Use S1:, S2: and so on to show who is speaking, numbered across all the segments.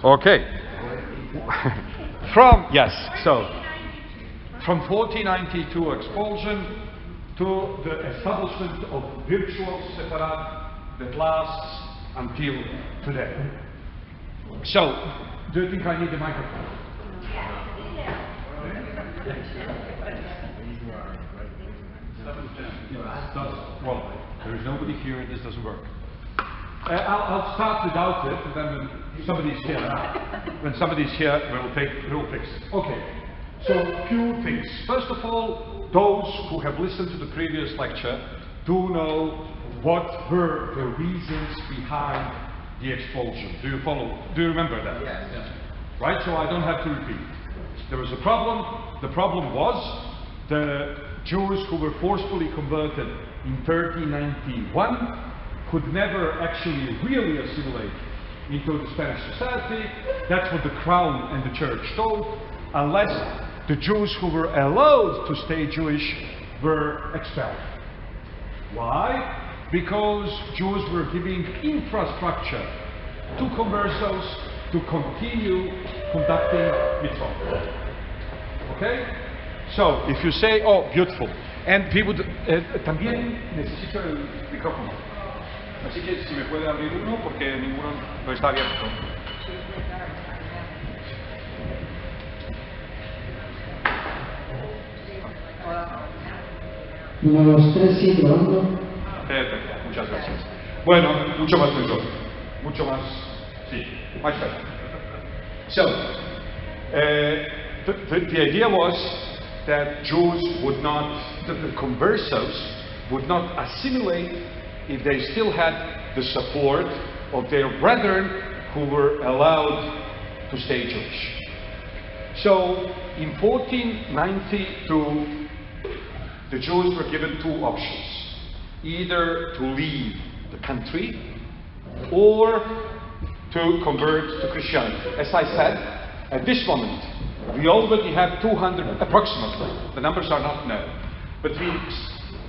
S1: Okay. From 1492 expulsion to the establishment of virtual Sepharad that lasts until today. So, do you think I need the microphone? Well, there is nobody here, this doesn't work. I'll start without it, and then when somebody's here, we'll fix it. Okay, so few things. First of all, those who have listened to the previous lecture do know what were the reasons behind the expulsion. Do you follow? Do you remember that?
S2: Yes.
S1: Right, so I don't have to repeat. There was a problem. The problem was the Jews who were forcefully converted in 1391 could never actually really assimilate into the Spanish society. That's what the crown and the church told, unless the Jews who were allowed to stay Jewish were expelled. Why? Because Jews were giving infrastructure to conversos to continue conducting mitzvot. Okay? So, if you say, oh, beautiful, and we would, también necesito el micrófono. Así que si me puede abrir uno, porque ninguno no está abierto.
S3: Uno, dos, tres, sí, probando.
S1: Perfecto, muchas gracias. Bueno, mucho más mejor. Mucho más, sí, much better. So, the idea was that Jews would not, that the conversos would not assimilate if they still had the support of their brethren who were allowed to stay Jewish. So, in 1492, the Jews were given two options: either to leave the country or to convert to Christianity. As I said, at this moment, we already have 200, approximately, the numbers are not known, but we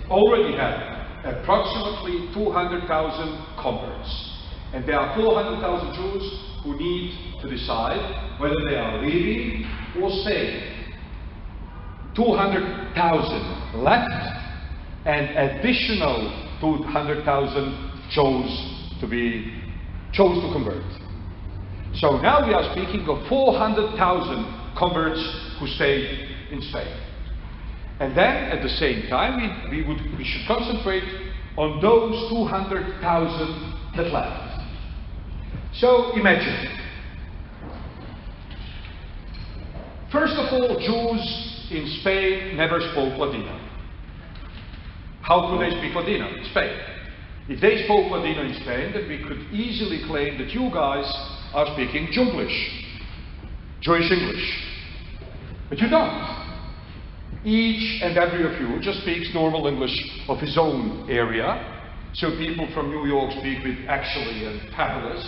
S1: already have approximately 200,000 converts. And there are 400,000 Jews who need to decide whether they are leaving or staying. 200,000 left, and additional 200,000 chose to convert. So now we are speaking of 400,000 converts who stayed in Spain. And then at the same time we should concentrate on those 200,000 that left. So imagine, first of all, Jews in Spain never spoke Ladino. How could they speak Ladino in Spain? If they spoke Ladino in Spain, then we could easily claim that you guys are speaking Junglish, Jewish English. But you don't. Each and every of you just speaks normal English of his own area. So people from New York speak with actually and fabulous,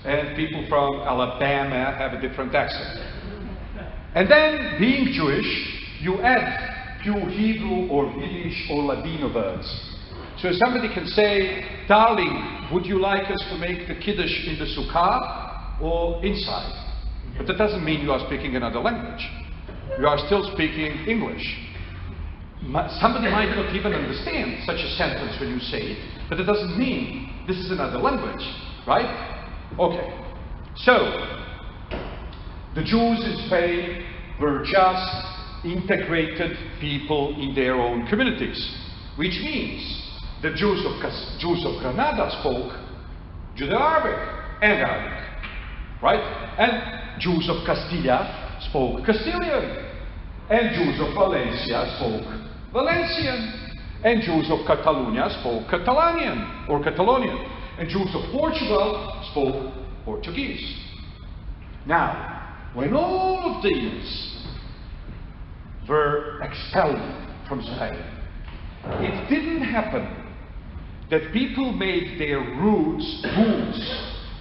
S1: and people from Alabama have a different accent. And then, being Jewish, you add few Hebrew or Yiddish or Ladino words. So somebody can say, darling, would you like us to make the Kiddush in the Sukkah or inside? But that doesn't mean you are speaking another language. You are still speaking English. Somebody might not even understand such a sentence when you say it, but it doesn't mean this is another language, right? Okay. So, the Jews in Spain were just integrated people in their own communities, which means the Jews of Granada spoke Judeo-Arabic and Arabic, right? And Jews of Castilla spoke Castilian, and Jews of Valencia spoke Valencian, and Jews of Catalonia spoke Catalanian or Catalonian, and Jews of Portugal spoke Portuguese. Now, when all of these were expelled from Spain, it didn't happen that people made their roots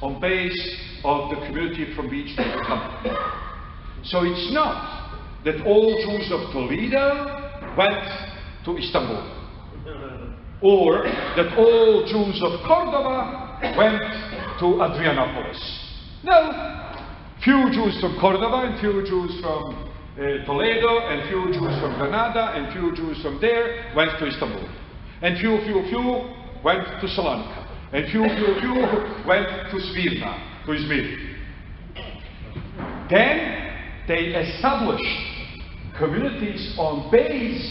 S1: on base of the community from which they come. So it's not that all Jews of Toledo went to Istanbul, or that all Jews of Cordova went to Adrianopolis. No, Few Jews from Cordova, and few Jews from Toledo, and few Jews from Granada, and few Jews from there went to Istanbul. And few went to Salonika. And few went to Smyrna, to Izmir. Then they established communities on base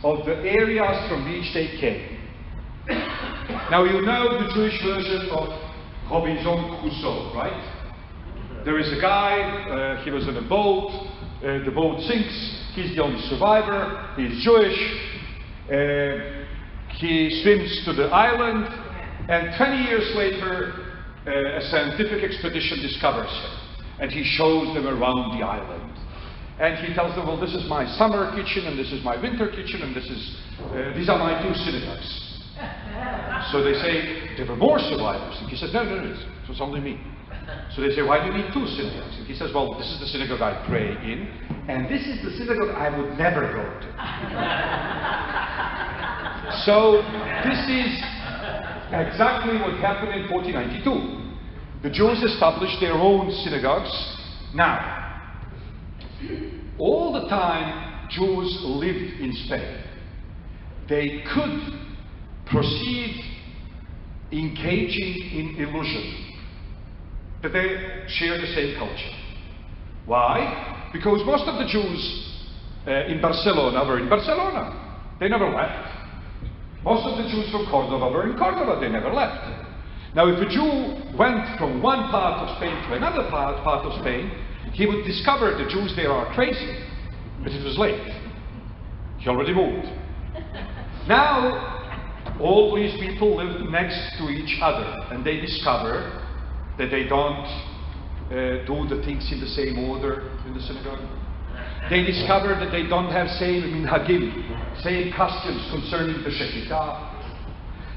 S1: of the areas from which they came. Now you know the Jewish version of Robinson Crusoe, right? There is a guy, he was in a boat, the boat sinks, he's the only survivor, he's Jewish, he swims to the island, and 20 years later a scientific expedition discovers him, and he shows them around the island. And he tells them, well, this is my summer kitchen, and this is my winter kitchen, and these are my 2 synagogues. So they say, there were more survivors. And he says, no, it was only me. So they say, why do you need 2 synagogues? And he says, well, this is the synagogue I pray in, and this is the synagogue I would never go to. So this is exactly what happened in 1492. The Jews established their own synagogues. Now, all the time Jews lived in Spain, they could proceed engaging in illusion that they share the same culture. Why? Because most of the Jews in Barcelona were in Barcelona. They never left. Most of the Jews from Cordova were in Cordova. They never left. Now, if a Jew went from one part of Spain to another part of Spain, he would discover the Jews there are crazy. But it was late. He already moved. Now, all these people live next to each other, and they discover that they don't do the things in the same order in the synagogue. They discover that they don't have same minhagim, same customs concerning the Shekhinah.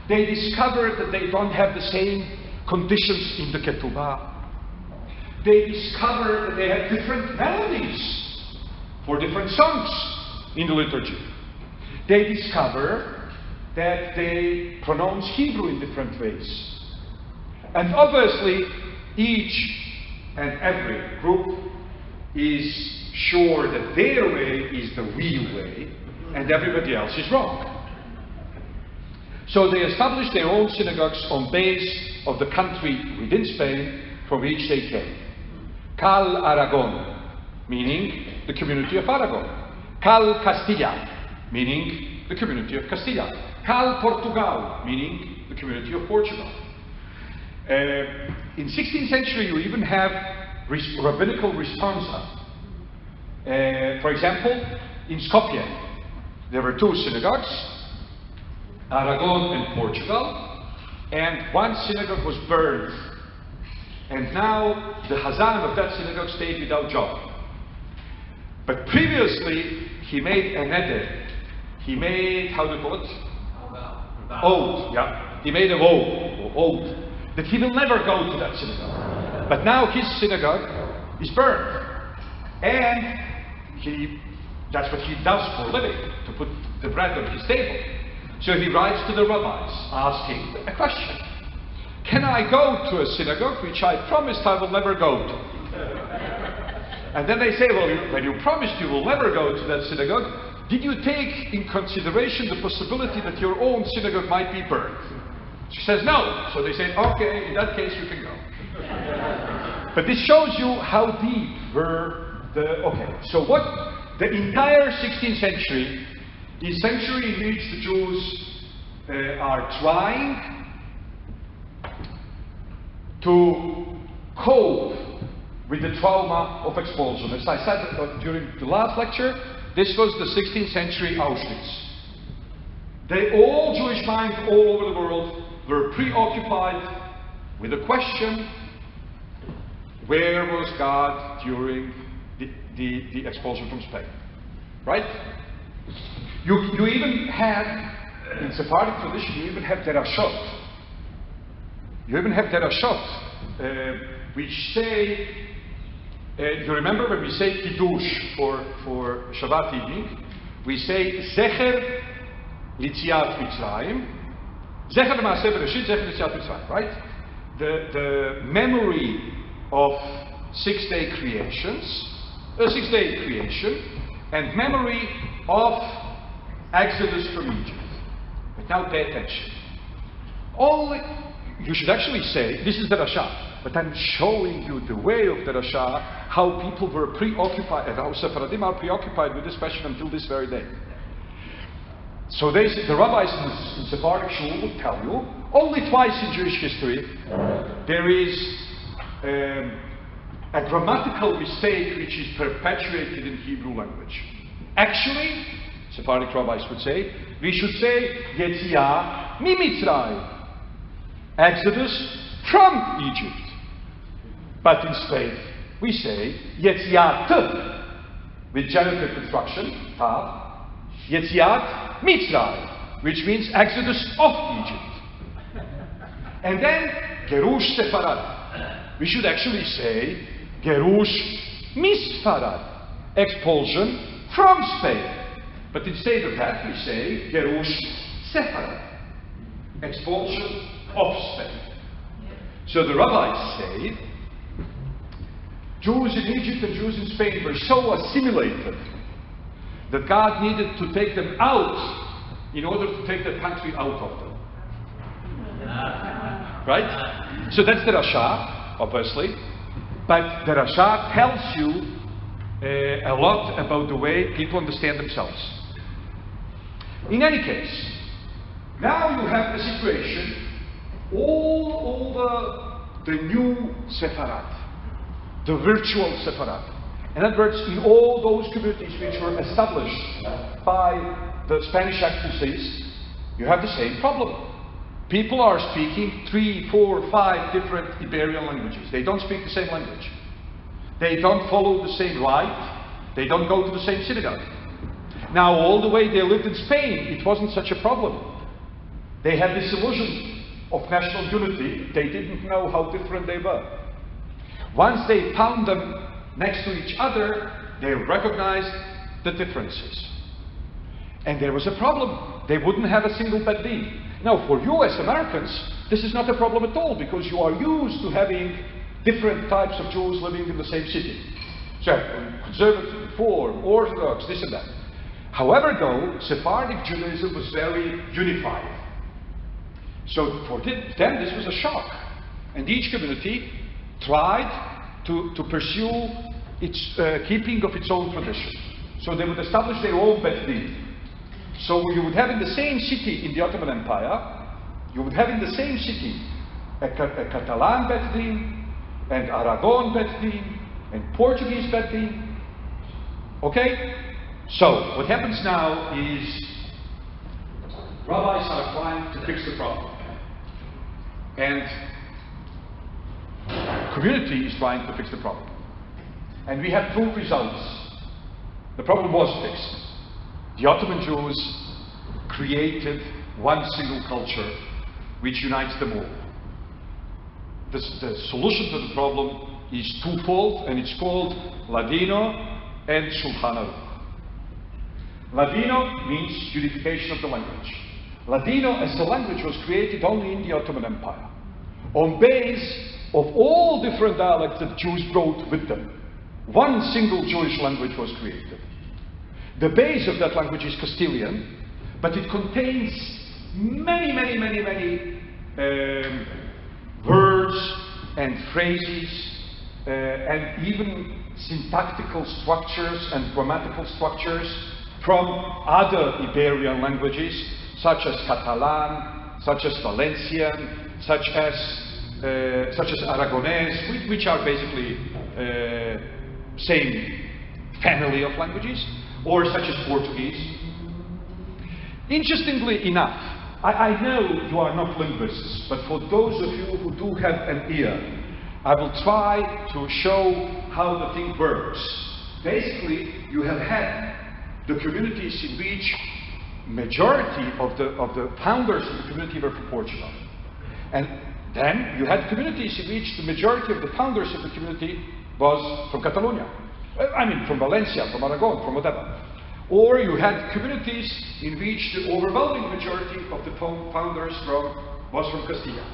S1: They discover that they don't have the same conditions in the ketubah. They discover that they have different melodies for different songs in the liturgy. They discover that they pronounce Hebrew in different ways. And obviously, each and every group is sure that their way is the real way, and everybody else is wrong. So they established their own synagogues on base of the country within Spain from which they came. Cal Aragon, meaning the community of Aragon. Cal Castilla, meaning the community of Castilla. Cal Portugal, meaning the community of Portugal. In 16th century, you even have rabbinical responsa. For example, in Skopje, there were 2 synagogues, Aragon and Portugal, and one synagogue was burned. And now the Hazan of that synagogue stayed without job. But previously, he made an eder. He made, how do you call it? Oath, yeah. He made an oath that he will never go to that synagogue. But now his synagogue is burned. And that's what he does for a living, to put the bread on his table. So he writes to the rabbis, asking a question. Can I go to a synagogue which I promised I will never go to? And then they say, well, when you promised you will never go to that synagogue, did you take in consideration the possibility that your own synagogue might be burned? She says no. So they say, okay, in that case you can go. But this shows you how deep were so what the entire 16th century is a century in which the Jews are trying to cope with the trauma of expulsion. As I said during the last lecture, this was the 16th century Auschwitz. All Jewish minds all over the world were preoccupied with the question, where was God during the expulsion from Spain? Right? You even had, in Sephardic tradition, you even have derashot. You even have derashot, which say, you remember when we say Kiddush for Shabbat evening, we say Zecher Litziat Mitzrayim, Zecher L'Maaseh Bereshit, Zecher Litziat Mitzrayim, right? The memory of six-day creation, and memory of Exodus from Egypt. But now pay attention. You should actually say, this is the Rasha, but I'm showing you the way of the Rasha, how people were preoccupied, and how Sephardim are preoccupied with this question until this very day. So the rabbis in Sephardic Shul would tell you, only twice in Jewish history, there is a grammatical mistake which is perpetuated in Hebrew language. Actually, Sephardic rabbis would say, we should say Yetziah Mimitzrayim, Exodus from Egypt. But instead, we say Yetziat with genitive construction, Tav, Yetziat Mitzrayim, which means Exodus of Egypt. And then Gerush Sepharad. We should actually say Gerush Misfarad, expulsion from Spain. But instead of that, we say Gerush Sepharad, expulsion of Spain. So the rabbis say Jews in Egypt and Jews in Spain were so assimilated that God needed to take them out in order to take the country out of them. Right? So that's the Rasha, obviously. But the Rasha tells you a lot about the way people understand themselves. In any case, now you have the situation, all the new Sepharad, the virtual Sepharad. In other words, in all those communities which were established by the Spanish expulsees, you have the same problem. People are speaking 3, 4, 5 different Iberian languages. They don't speak the same language. They don't follow the same rite. They don't go to the same synagogue. Now, all the way they lived in Spain, it wasn't such a problem. They had this illusion of national unity. They didn't know how different they were. Once they found them next to each other, they recognized the differences. And there was a problem. They wouldn't have a single Beit Din. Now, for you as Americans, this is not a problem at all, because you are used to having different types of Jews living in the same city. So, conservative, Reform, Orthodox, this and that. However, though, Sephardic Judaism was very unified. So for them, this was a shock. And each community tried to pursue its keeping of its own tradition. So they would establish their own Beit Din. So you would have in the same city in the Ottoman Empire, you would have in the same city a Catalan Beit Din, and Aragon Beit Din, and Portuguese Beit Din. Okay? So what happens now is rabbis are trying to fix the problem. And community is trying to fix the problem. And we have 2 results. The problem was fixed. The Ottoman Jews created one single culture which unites them all. The solution to the problem is twofold, and it's called Ladino and Shulchan Aruch. Ladino means unification of the language. Ladino as a language was created only in the Ottoman Empire, on base of all different dialects that Jews brought with them. One single Jewish language was created. The base of that language is Castilian, but it contains many words and phrases and even syntactical structures and grammatical structures from other Iberian languages, such as Catalan, such as Valencian, such as Aragonese, which are basically same family of languages, or such as Portuguese. Interestingly enough, I know you are not linguists, but for those of you who do have an ear, I will try to show how the thing works. Basically, you have had the communities in which majority of the founders of the community were from Portugal. And then you had communities in which the majority of the founders of the community was from Catalonia. I mean, from Valencia, from Aragon, from whatever. Or you had communities in which the overwhelming majority of the founders was from Castilla.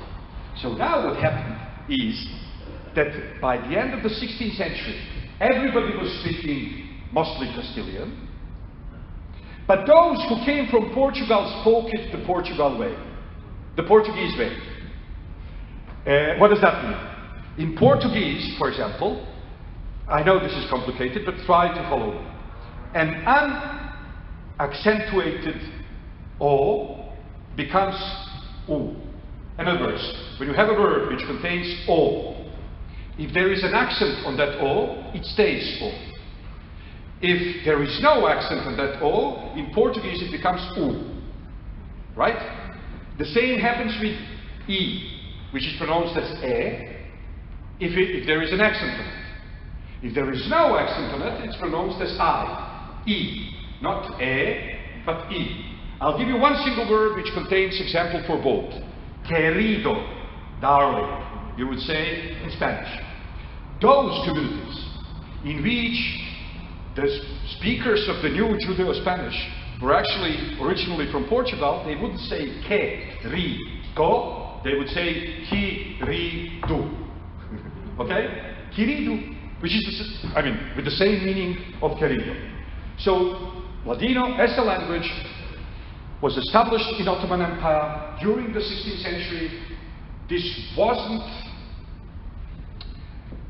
S1: So now what happened is that by the end of the 16th century, everybody was speaking mostly Castilian, but those who came from Portugal spoke it the Portugal way, the Portuguese way. What does that mean? In Portuguese, for example, I know this is complicated, but try to follow me. An unaccentuated O becomes U. In other words, when you have a word which contains O, if there is an accent on that O, it stays O. If there is no accent on that O, in Portuguese it becomes U. Right? The same happens with E, which is pronounced as E, if there is an accent on it. If there is no accent on it, it's pronounced as I, E. Not E, but E. I'll give you one single word which contains example for both. Querido, darling, you would say in Spanish. Those communities in which the speakers of the new Judeo-Spanish were actually originally from Portugal, they wouldn't say que-ri-do, they would say ki-ri-du. Okay? Querido, which is, with the same meaning of querido. So, Ladino as a language was established in Ottoman Empire during the 16th century. This wasn't,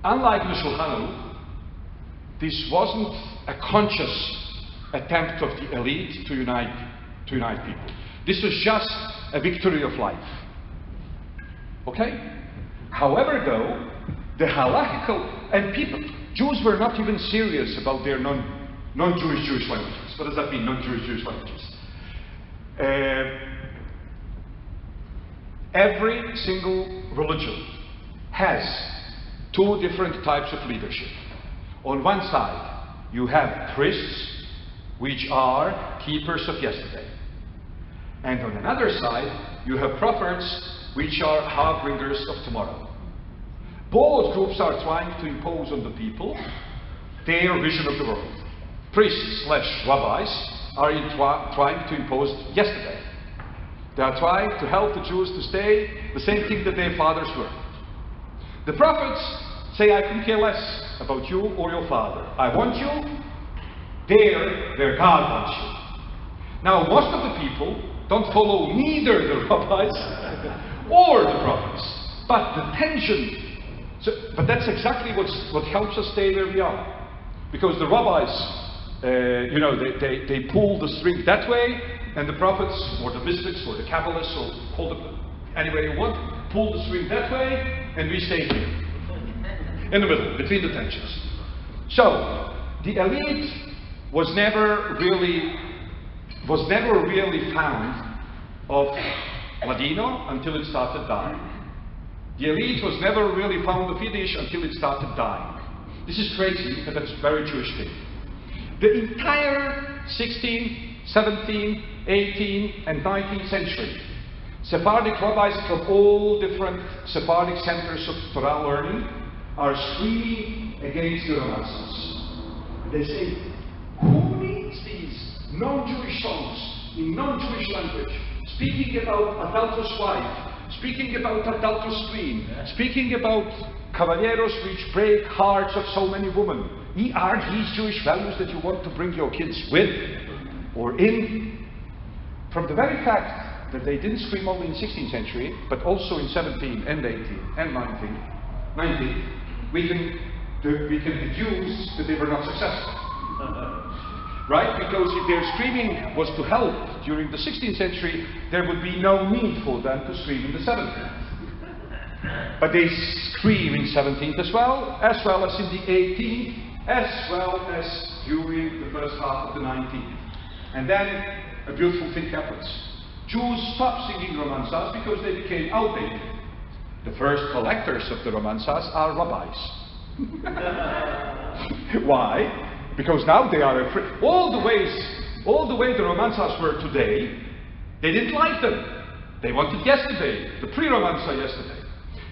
S1: unlike the Shulchan, this wasn't a conscious attempt of the elite to unite people. This was just a victory of life. Okay? However, though, the halakhical, and Jews were not even serious about their non-Jewish Jewish languages. What does that mean, non-Jewish Jewish languages? Every single religion has two different types of leadership. On one side, you have priests, which are keepers of yesterday. And on another side, you have prophets, which are harbingers of tomorrow. Both groups are trying to impose on the people their vision of the world. Priests/rabbis are trying to impose yesterday. They are trying to help the Jews to stay the same thing that their fathers were. The prophets say, I couldn't care less about you or your father. I want you there where God wants you. Now, most of the people don't follow neither the rabbis or the prophets, but the tension. But that's exactly what helps us stay where we are. Because the rabbis, they pull the string that way, and the prophets, or the mystics, or the Kabbalists, or call them any way you want, pull the string that way, and we stay here. In the middle, between the tensions. So, the elite was never really found of Ladino until it started dying. The elite was never really found of Yiddish until it started dying. This is crazy, but that's a very Jewish thing. The entire 16th, 17th, 18th, and 19th century, Sephardic rabbis from all different Sephardic centers of Torah learning are screaming against the romances. They say, who needs these non-Jewish songs in non-Jewish language, speaking about adulterous wife, speaking about adulterous queen, speaking about caballeros which break hearts of so many women? Are these Jewish values that you want to bring your kids with or in? From the very fact that they didn't scream only in the 16th century, but also in 17 and 18 and 19, we can deduce that they were not successful. Right? Because if their screaming was to help during the 16th century, there would be no need for them to scream in the 17th. But they scream in 17th as well as in the 18th, as well as during the first half of the 19th. And then a beautiful thing happens. Jews stopped singing romansas because they became outdated. The first collectors of the romansas are rabbis. Why? Because now they are afraid. All the way the romansas were today, they didn't like them. They wanted yesterday, the pre-romansa yesterday.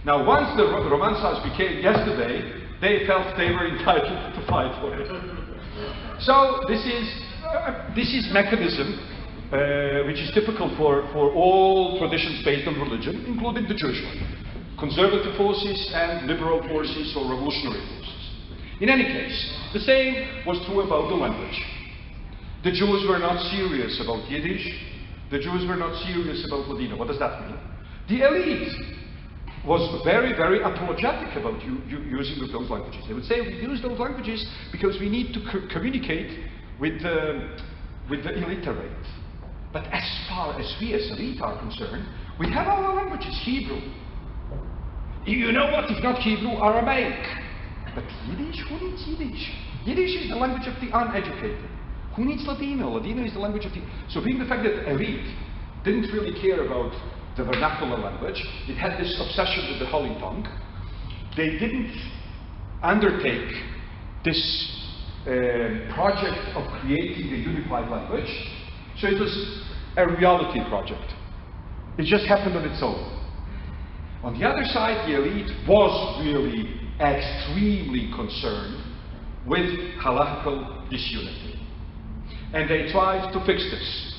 S1: Now once the romansas became yesterday, they felt they were entitled to fight for it. So this is mechanism which is typical for all traditions based on religion, including the Jewish one. conservative forces and liberal forces or revolutionary forces. In any case, the same was true about the language. The Jews were not serious about Yiddish. The Jews were not serious about Ladino. What does that mean? The elite was very, very apologetic about using those languages. They would say, we use those languages because we need to communicate with the illiterate. But as far as we as elite are concerned, we have our languages, Hebrew. You know what, if not Hebrew, Aramaic. But Yiddish? Who needs Yiddish? Yiddish is the language of the uneducated. Who needs Ladino? Ladino is the language of the... So being the fact that elite didn't really care about the vernacular language, it had this obsession with the Holy Tongue. They didn't undertake this project of creating a unified language. So it was a reality project. It just happened on its own. On the other side, the elite was really extremely concerned with halakhical disunity. And they tried to fix this.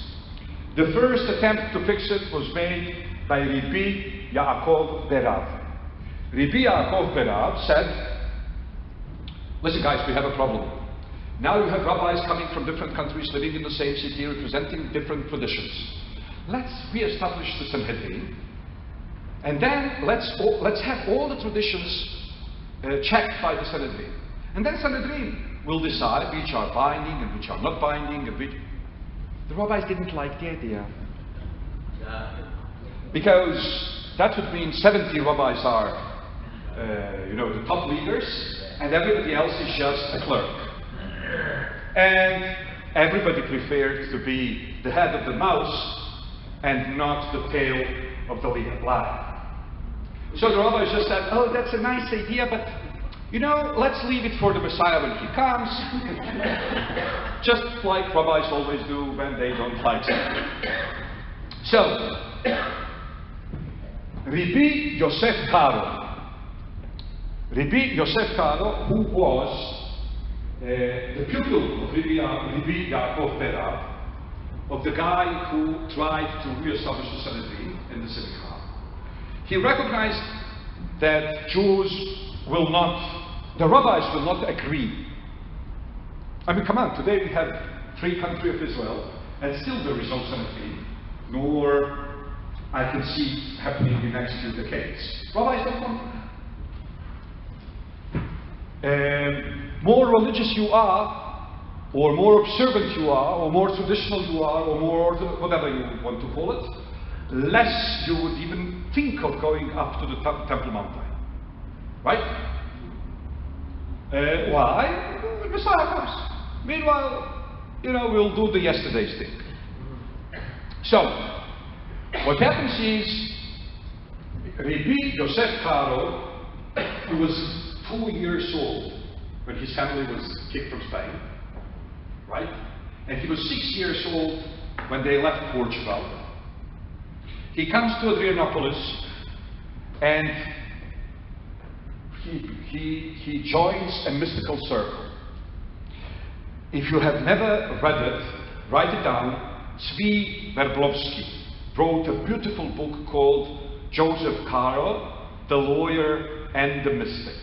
S1: The first attempt to fix it was made by Rabbi Yaakov Berav. Rabbi Yaakov Berav said, listen guys, we have a problem. Now you have rabbis coming from different countries living in the same city representing different traditions. Let's re-establish the Sanhedrin, and then let's have all the traditions checked by the Sanhedrin. And then Sanhedrin will decide which are binding and which are not binding. And which... The rabbis didn't like the idea. Because that would mean 70 rabbis are, the top leaders, and everybody else is just a clerk. And everybody preferred to be the head of the mouse and not the tail of the lion. So the rabbis just said, oh, that's a nice idea, but let's leave it for the Messiah when he comes. Just like rabbis always do when they don't like something. So, Rabbi Yosef Karo. Rabbi Yosef Karo, who was the pupil of Rabbi Yaakov Berav, of the guy who tried to re-establish the Sanhedrin and the Simcha. He recognized that the rabbis will not agree. I mean, come on, today we have free country of Israel, and still there is no Sanhedrin, nor I can see happening in the next few decades. Rabbis don't want that. More religious you are, or more observant you are, or more traditional you are, or more whatever you want to call it, less you would even think of going up to the Temple Mountain. Right? Why? The Messiah comes. Meanwhile, we'll do the yesterday's thing. So, what happens is, Rabbi Yosef Karo, he was 2 years old when his family was kicked from Spain, right? And he was 6 years old when they left Portugal. He comes to Adrianopolis and he joins a mystical circle. If you have never read it, write it down. Zvi Verblovsky wrote a beautiful book called Joseph Caro, the Lawyer and the Mystic.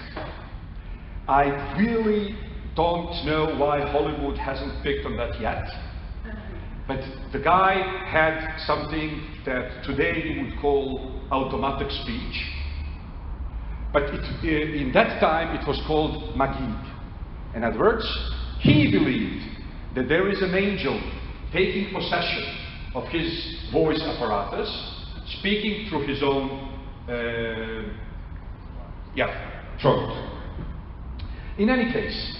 S1: I really don't know why Hollywood hasn't picked on that yet. But the guy had something that today you would call automatic speech. But in that time it was called Magid. In other words, he believed that there is an angel taking possession of his voice apparatus, speaking through his own throat. In any case,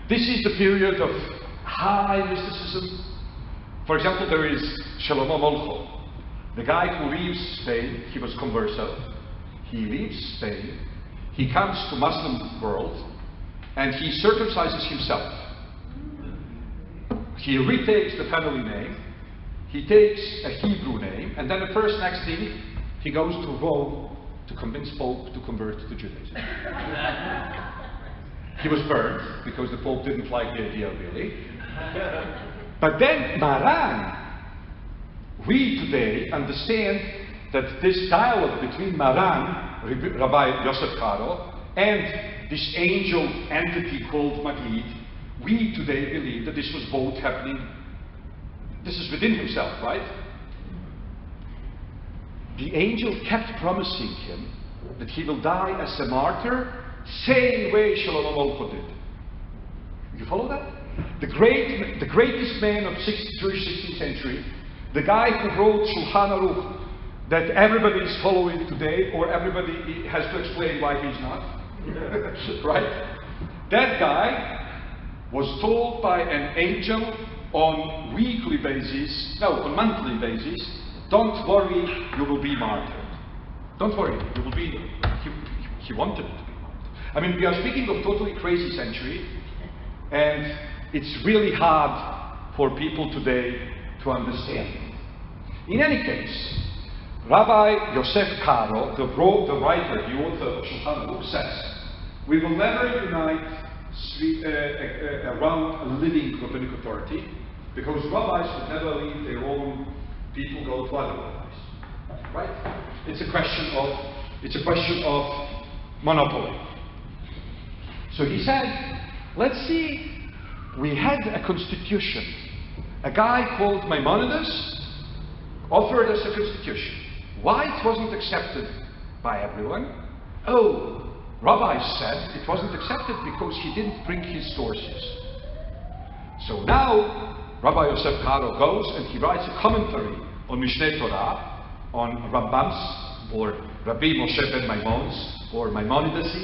S1: this is the period of high mysticism. For example, there is Shlomo Molcho, the guy who leaves Spain. He was converso. He leaves Spain. He comes to Muslim world, and he circumcises himself. He retakes the family name. He takes a Hebrew name, and then the first next thing, he goes to Rome to convince Pope to convert to Judaism. He was burned because the Pope didn't like the idea really. But then Maran, we today understand that this dialogue between Maran, Rabbi Yosef Karo, and this angel entity called Magid, we today believe that this was both happening. This is within himself, right? The angel kept promising him that he will die as a martyr, same way Shlomo Molcho did. You follow that? The greatest man of Jewish 16th century, the guy who wrote Shulchan Aruch, that everybody is following today, or everybody has to explain why he's not. Right? That guy was told by an angel on weekly basis, no, on monthly basis, don't worry, you will be martyred. Don't worry, you will be. He wanted to be martyred. I mean, we are speaking of totally crazy century, and it's really hard for people today to understand. In any case, Rabbi Yosef Karo, the writer, the author of Shulchan Aruch, says, we will never unite around a living rabbinic authority, because rabbis would never leave their own people, go to other rabbis. Right? It's a question of monopoly. So he said, let's see, we had a constitution. A guy called Maimonides offered us a constitution. Why it wasn't accepted by everyone? Oh, rabbis said it wasn't accepted because he didn't bring his sources. So now, Rabbi Yosef Karo goes and he writes a commentary on Mishneh Torah, on Rambam's, or Rabbi Moshe ben Maimon's, or Maimonides'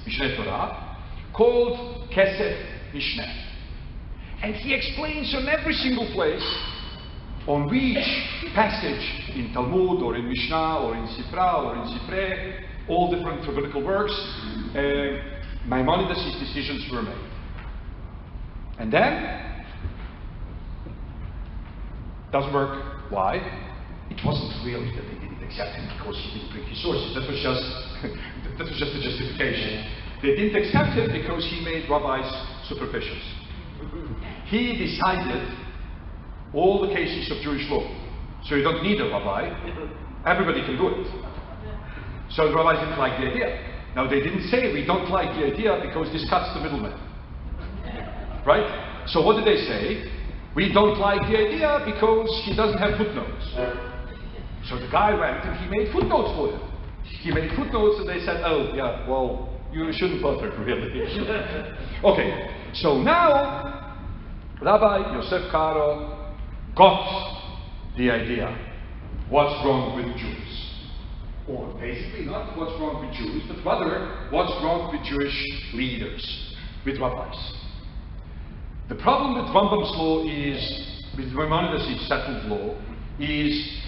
S1: Mishneh Torah, called Kesef Mishneh. And he explains on every single place on which passage in Talmud, or in Mishnah, or in Sifra, or in Sifrei, all different rabbinical works, Maimonides' decisions were made. And then, doesn't work. Why? It wasn't really that they didn't accept him because he didn't bring his sources. That was just a justification. They didn't accept him because he made rabbis superficial. He decided all the cases of Jewish law. So you don't need a rabbi. Everybody can do it. So the rabbis didn't like the idea. Now they didn't say we don't like the idea because this cuts the middleman. Right? So what did they say? We don't like the idea because he doesn't have footnotes. So the guy went and he made footnotes for them. He made footnotes and they said, oh yeah, well, you shouldn't bother really. Okay, so now Rabbi Yosef Karo got the idea. What's wrong with Jews? Or basically not what's wrong with Jews, but rather what's wrong with Jewish leaders, with rabbis. The problem with Rambam's law is, with Maimonides' settled law, is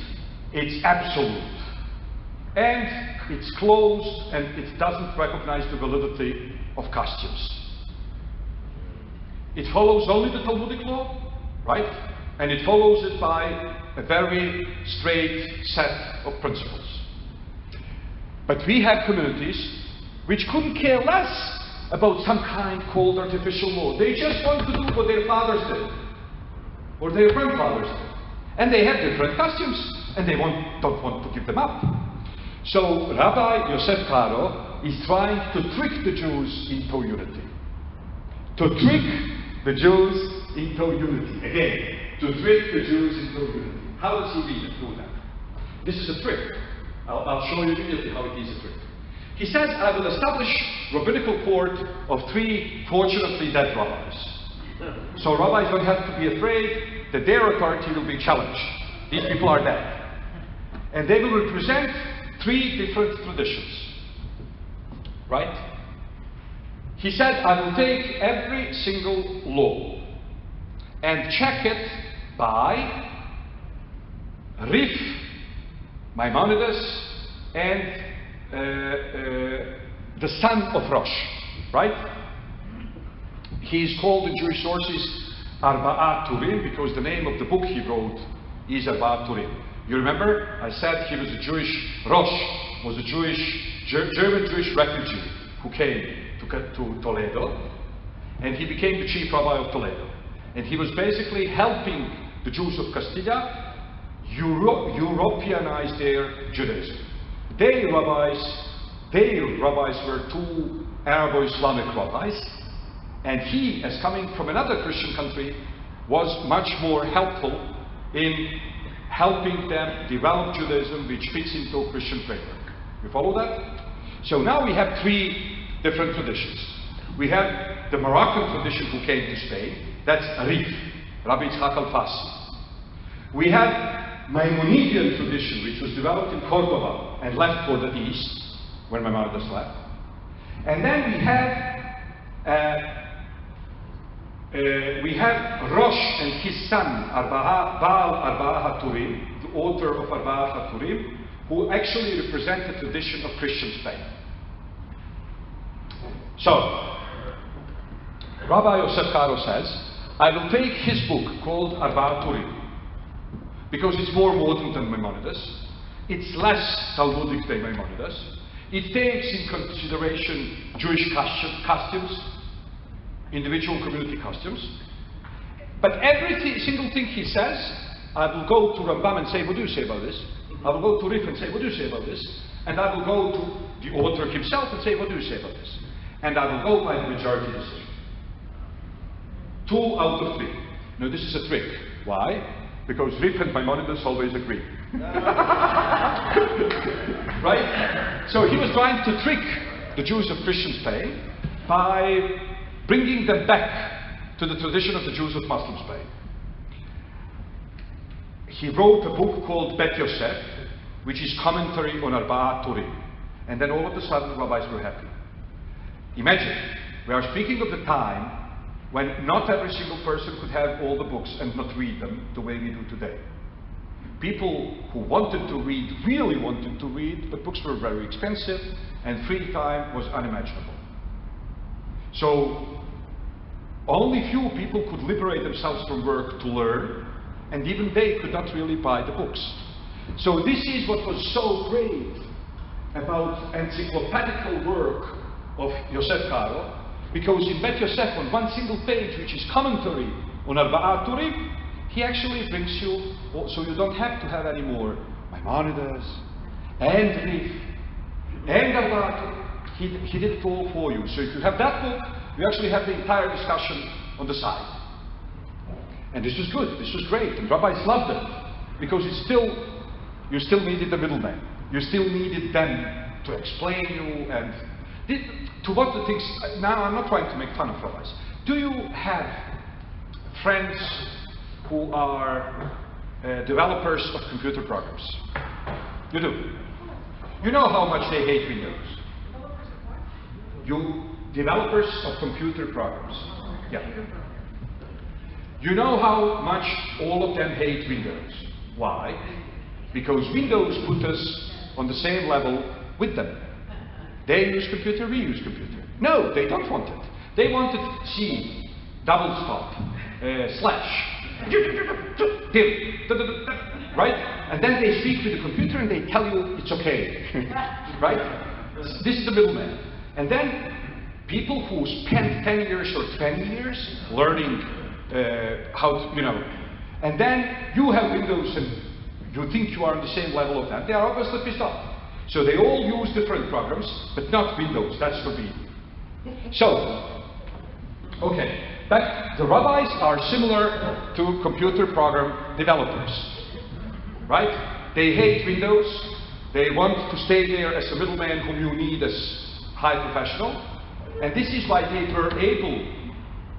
S1: it's absolute. And it's closed and it doesn't recognize the validity of customs. It follows only the Talmudic law, right? And it follows it by a very straight set of principles. But we have communities which couldn't care less about some kind called artificial law. They just want to do what their fathers did, or their grandfathers did. And they have different customs, and they don't want to give them up. So Rabbi Yosef Karo is trying to trick the Jews into unity. To trick the Jews into unity. Again, to trick the Jews into unity. How does he do that? This is a trick. I'll show you immediately how it is a trick. He says, I will establish rabbinical court of 3 fortunately dead rabbis. So rabbis don't have to be afraid that their authority will be challenged. These people are dead. And they will represent 3 different traditions. Right? He said, I will take every single law and check it by Rif, Maimonides, and the son of Rosh, right? He is called in Jewish sources Arba'at Turim because the name of the book he wrote is Arba'at Turim. You remember? I said he was a Jewish, Rosh was a German Jewish refugee who came to Toledo, and he became the chief rabbi of Toledo. And he was basically helping the Jews of Castilla Europeanized their Judaism. Their rabbis were two Arabo-Islamic rabbis, and he, as coming from another Christian country, was much more helpful in helping them develop Judaism which fits into a Christian framework. You follow that? So now we have three different traditions. We have the Moroccan tradition who came to Spain, that's Arif, Rabbi Yitzhak al-Fassi. We have Maimonidean tradition, which was developed in Cordoba and left for the east, when Maimonides left. And then we have Rosh and his son, Baal Arba'a HaTurim, the author of Arba'a HaTurim, who actually represent the tradition of Christian Spain. So, Rabbi Yosef Karo says, I will take his book called Arba'a HaTurim, because it's more modern than Maimonides, it's less Talmudic than Maimonides, it takes in consideration Jewish costumes, individual community costumes, but every single thing he says, I will go to Rambam and say, what do you say about this? I will go to Rif and say, what do you say about this? And I will go to the author himself and say, what do you say about this? And I will go by the majority decision. 2 out of 3. Now this is a trick. Why? Because Rif and Maimonides always agree. Right? So he was trying to trick the Jews of Christian Spain by bringing them back to the tradition of the Jews of Muslim Spain. He wrote a book called Bet Yosef, which is commentary on Arba'a HaTurim. And then all of a sudden the rabbis were happy. Imagine, we are speaking of the time when not every single person could have all the books and not read them the way we do today. People who wanted to read, really wanted to read, but books were very expensive and free time was unimaginable. So only few people could liberate themselves from work to learn, and even they could not really buy the books. So this is what was so great about encyclopedical work of Yosef Karo, because in Bet Yosef, on one single page, which is commentary on Arba'a HaTurim, he actually brings you, so you don't have to have any more Maimonides and Rif and Arba'a HaTurim. He did it all for you. So if you have that book, you actually have the entire discussion on the side. And this was good, this was great, and rabbis loved it, because you still needed the middleman. You still needed them to explain you, and to what the things. Now I'm not trying to make fun of rabbis. Do you have friends who are developers of computer programs? You do. You know how much they hate Windows. Developers of computer programs. Yeah. You know how much all of them hate Windows. Why? Because Windows put us on the same level with them. They use computer, we use computer. No, they don't want it. They wanted C, double stop, slash, right? And then they speak with the computer and they tell you it's okay, right? This is the middleman. And then people who spend 10 years or 20 years learning how to, and then you have Windows and you think you are on the same level of them. They are obviously pissed off. So they all use different programs, but not Windows. That's forbidden. So, okay, the rabbis are similar to computer program developers, right? They hate Windows. They want to stay there as a middleman whom you need as high professional, and this is why they were able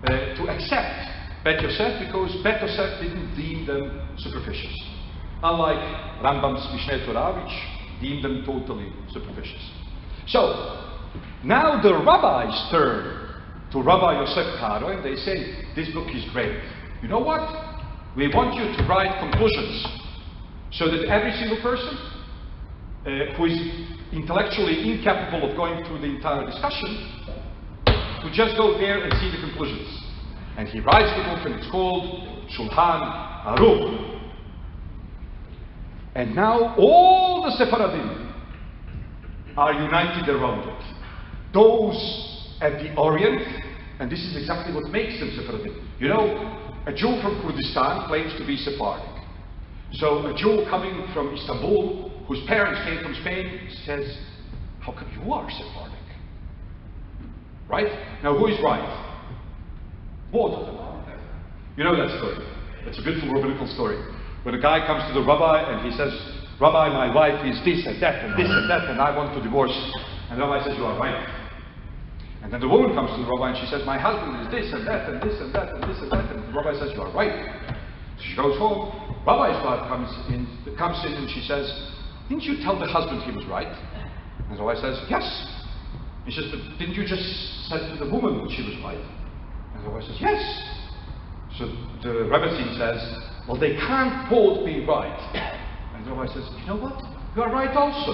S1: to accept Bet Yosef, because Bet Yosef didn't deem them superficial, unlike Rambam's Mishneh Torah, which deemed them totally superficial. So, now the rabbis turn to Rabbi Yosef Karo and they say, this book is great. You know what? We want you to write conclusions so that every single person who is intellectually incapable of going through the entire discussion to just go there and see the conclusions. And he writes the book and it's called Shulchan Aruch. And now all the Sephardim are united around it. Those at the Orient, and this is exactly what makes them Sephardim. You know, a Jew from Kurdistan claims to be Sephardic. So a Jew coming from Istanbul, whose parents came from Spain, says, how come you are Sephardic? Right? Now who is right? Both of them are. You know that story. It's a beautiful rabbinical story. When a guy comes to the rabbi and he says, Rabbi, my wife is this and that and this and that, and I want to divorce. And the rabbi says, you are right. And then the woman comes to the rabbi and she says, my husband is this and that and this and that and this and that. And the rabbi says, you are right. So she goes home. Rabbi's wife comes in and she says, didn't you tell the husband he was right? And the rabbi says, yes. He says, but didn't you just say to the woman that she was right? And the rabbi says, yes. So the Rebbetzin says, well, they can't both be right. And the rabbi says, you know what? You are right also.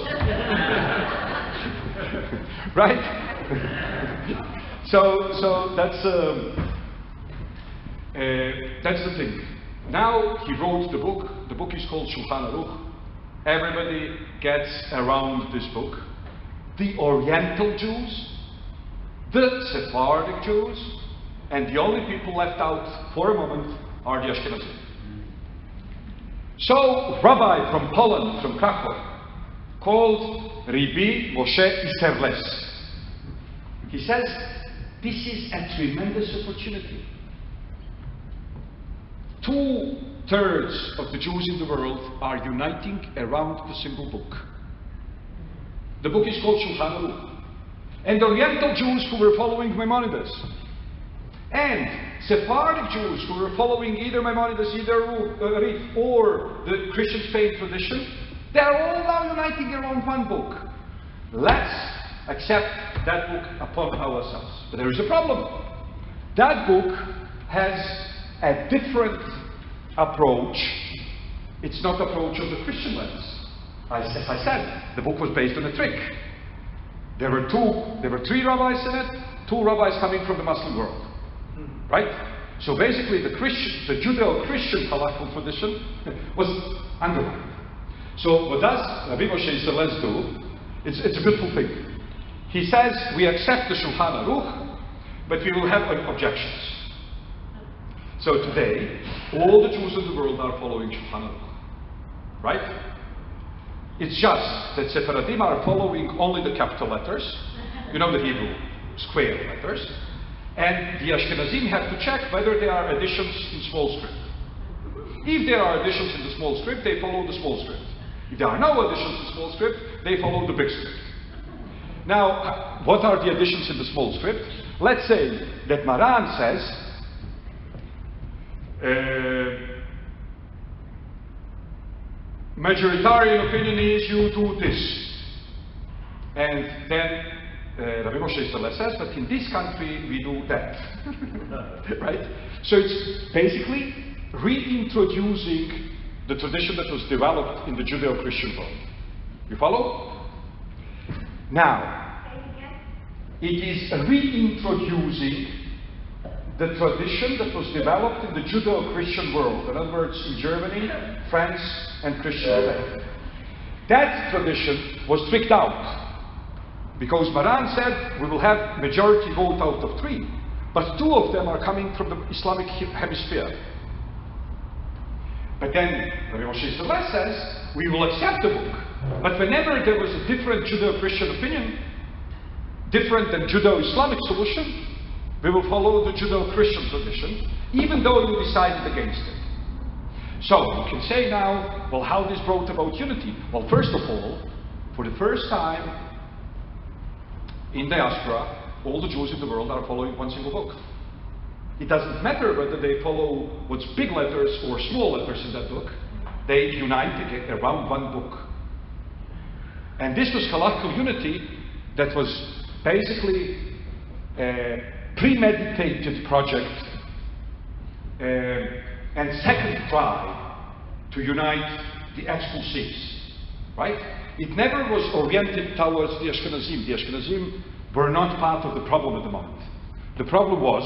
S1: Right? So that's the thing. Now he wrote the book. The book is called Shulchan Aruch. Everybody gets around this book. The Oriental Jews, the Sephardic Jews, and the only people left out for a moment are the Ashkenazim. So, a rabbi from Poland, from Krakow, called Rabbi Moshe Isserles. He says, this is a tremendous opportunity. 2/3 of the Jews in the world are uniting around the single book. The book is called Shulchan Aruch. And Oriental Jews who were following Maimonides, and Sephardic Jews who were following either Maimonides, either Rif, or the Christian Spain tradition, they are all now uniting around one book. Let's accept that book upon ourselves. But there is a problem. That book has a different approach. It's not the approach of the Christian lens. As I said, the book was based on a trick. There were 3 rabbis in it, 2 rabbis coming from the Muslim world. Right? So basically the Judeo-Christian halakhic tradition was undermined. So what does Rabbi Moshe Isserles do? It's a beautiful thing. He says, we accept the Shulchan Aruch, but we will have objections. So today, all the Jews in the world are following Shulchan Aruch. Right? It's just that Sephardim are following only the capital letters, you know the Hebrew square letters, and the Ashkenazim have to check whether there are additions in small script. If there are additions in the small script, they follow the small script. If there are no additions in small script, they follow the big script. Now, what are the additions in the small script? Let's say that Maran says, majoritarian opinion is you do this. And then Rabbi Moshe Isserles says, but in this country we do that. Right? So it's basically reintroducing the tradition that was developed in the Judeo-Christian world. You follow? Now, it is reintroducing the tradition that was developed in the Judeo-Christian world. In other words, in Germany, France, and Christian faith. That tradition was tricked out. Because Maran said, we will have majority vote out of 3. But 2 of them are coming from the Islamic hemisphere. But then Rabbi Moshe Isserles says, we will accept the book. But whenever there was a different Judeo-Christian opinion, different than Judeo-Islamic solution, we will follow the Judeo-Christian tradition, even though you decided against it. So, you can say now, well, how this brought about unity? Well, first of all, for the first time in diaspora, all the Jews in the world are following one single book. It doesn't matter whether they follow what's big letters or small letters in that book. They unite around one book. And this was halakhic unity that was basically a premeditated project and second try to unite the expulsives. Right? It never was oriented towards the Ashkenazim. The Ashkenazim were not part of the problem at the moment. The problem was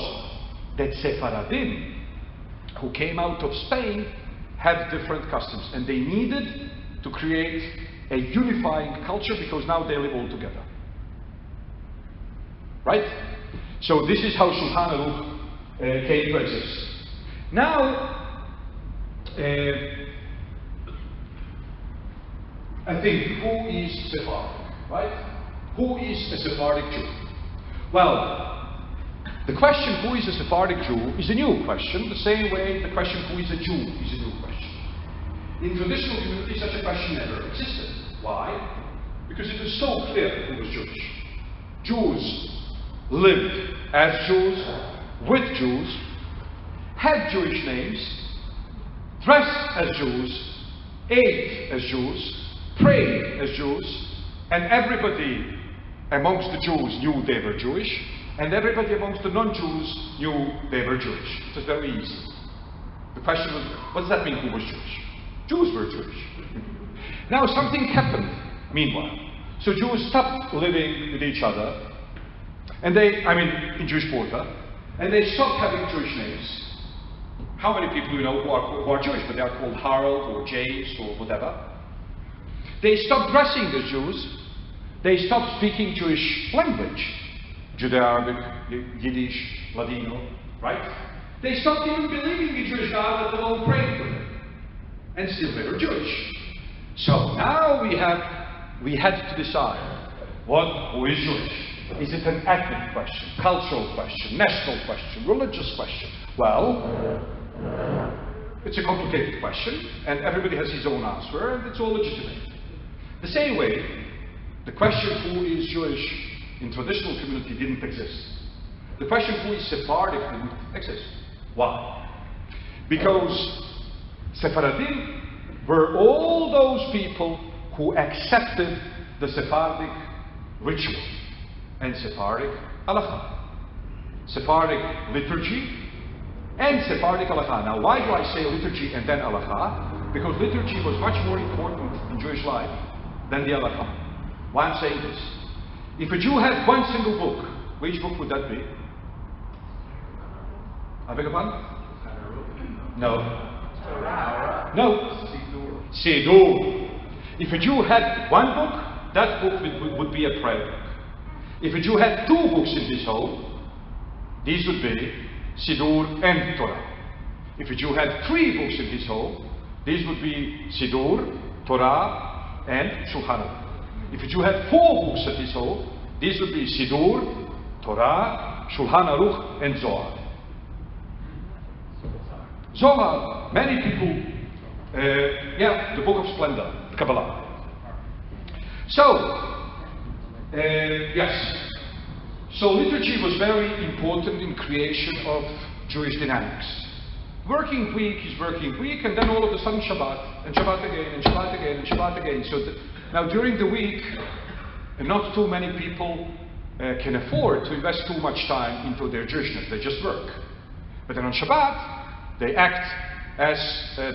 S1: that Sephardim, who came out of Spain, had different customs, and they needed to create a unifying culture because now they live all together. Right? So this is how Shulchan Aruch came to exist. Now, I think, who is Sephardic, right? Who is a Sephardic Jew? Well, the question who is a Sephardic Jew is a new question, the same way the question who is a Jew is a new question. In traditional community, such a question never existed. Why? Because it was so clear who was Jewish. Jews lived as Jews, with Jews, had Jewish names, dressed as Jews, ate as Jews, prayed as Jews, and everybody amongst the Jews knew they were Jewish, and everybody amongst the non-Jews knew they were Jewish. It was very easy. The question was, what does that mean, who was Jewish? Jews were Jewish. Now something happened, meanwhile. So Jews stopped living with each other, and in Jewish quarter, and they stopped having Jewish names. How many people you know who are Jewish, but they are called Harold or James or whatever? They stopped dressing as Jews. They stopped speaking Jewish language, Judeo-Arabic, Yiddish, Ladino, right? They stopped even believing in Jewish God, let alone praying for them. And still they were Jewish. So now we had to decide who is Jewish. Is it an ethnic question, cultural question, national question, religious question? Well, it's a complicated question, and everybody has his own answer, and it's all legitimate. The same way, the question who is Jewish in traditional community didn't exist. The question who is Sephardic didn't exist. Why? Because Sephardim were all those people who accepted the Sephardic ritual and Sephardic halakha. Sephardic liturgy and Sephardic halakha. Now, why do I say liturgy and then halakha? Because liturgy was much more important in Jewish life than the halakha. Why I'm saying this? If a Jew had one single book, which book would that be? I beg your pardon? No. No. Siddur. If a Jew had one book, that book would be a prayer book. If a Jew had two books in his home, these would be Siddur and Torah. If a Jew had three books in his home, these would be Siddur, Torah, and Shulchan Aruch. If a Jew had four books at his home, these would be Siddur, Torah, Shulchan Aruch, and Zohar. Zohar, many people, the Book of Splendor, Kabbalah. So, yes. So liturgy was very important in creation of Jewish dynamics. Working week is working week, and then all of a sudden Shabbat, and Shabbat again, and Shabbat again, and Shabbat again. So now during the week, not too many people can afford to invest too much time into their Jewishness. They just work. But then on Shabbat, they act as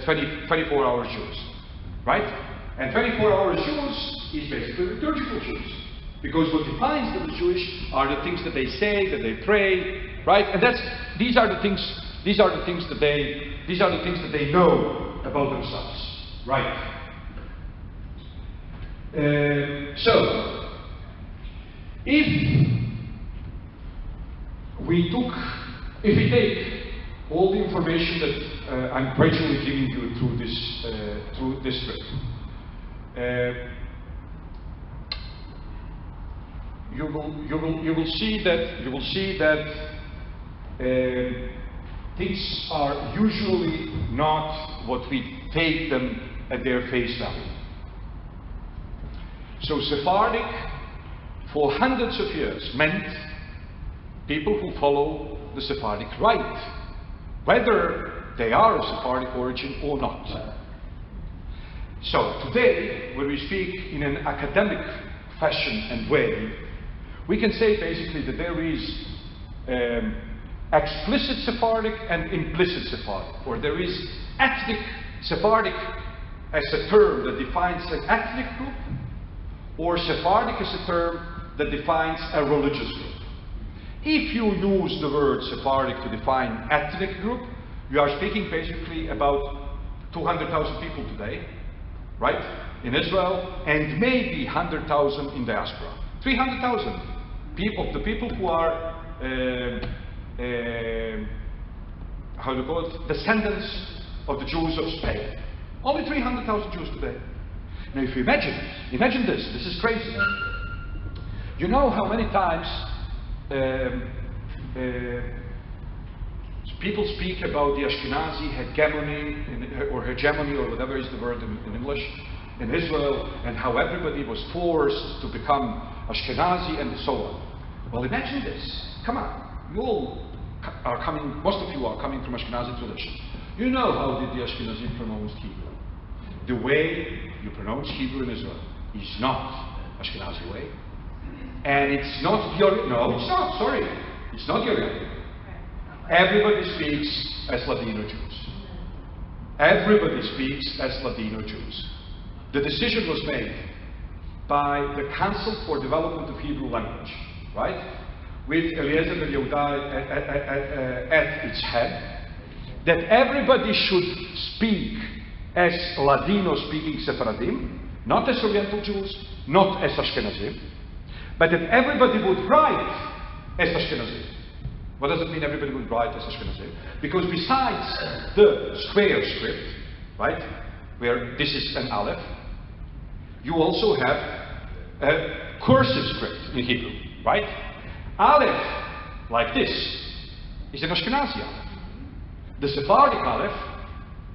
S1: 24-hour Jews, right? And 24-hour Jews is basically liturgical Jews. Because what defines them as Jewish are the things that they say, that they pray, right? And these are the things that they know about themselves, right? So, if we take all the information that I'm gradually giving you through this trip, you will see that things are usually not what we take them at their face value. So Sephardic, for hundreds of years, meant people who follow the Sephardic rite, whether they are of Sephardic origin or not. So today, when we speak in an academic fashion and way, we can say basically that there is explicit Sephardic and implicit Sephardic, or there is ethnic Sephardic as a term that defines an ethnic group, or Sephardic as a term that defines a religious group. If you use the word Sephardic to define ethnic group, you are speaking basically about 200,000 people today, right, in Israel, and maybe 100,000 in diaspora. 300,000 people, the people who are, how do you call it, descendants of the Jews of Spain. Only 300,000 Jews today. Now if you imagine this is crazy. You know how many times people speak about the Ashkenazi hegemony, or hegemony, or whatever is the word in English, in Israel, and how everybody was forced to become Ashkenazi and so on. Well, imagine this. Come on. You all are coming, most of you are coming from Ashkenazi tradition. You know how did the Ashkenazi pronounce Hebrew. The way you pronounce Hebrew in Israel is not Ashkenazi way. And it's not your, no, it's not, sorry. It's not your way. Everybody speaks as Ladino Jews. Everybody speaks as Ladino Jews. The decision was made by the Council for Development of Hebrew Language, right? With Eliezer at its head, that everybody should speak as Ladino-speaking Sephardim, not as Oriental Jews, not as Ashkenazim, but that everybody would write as Ashkenazim. What does it mean everybody would write as Ashkenazim? Because besides the square script, right, where this is an Aleph, you also have a cursive script in Hebrew, right? Aleph, like this, is an Ashkenazi Aleph. The Sephardic Aleph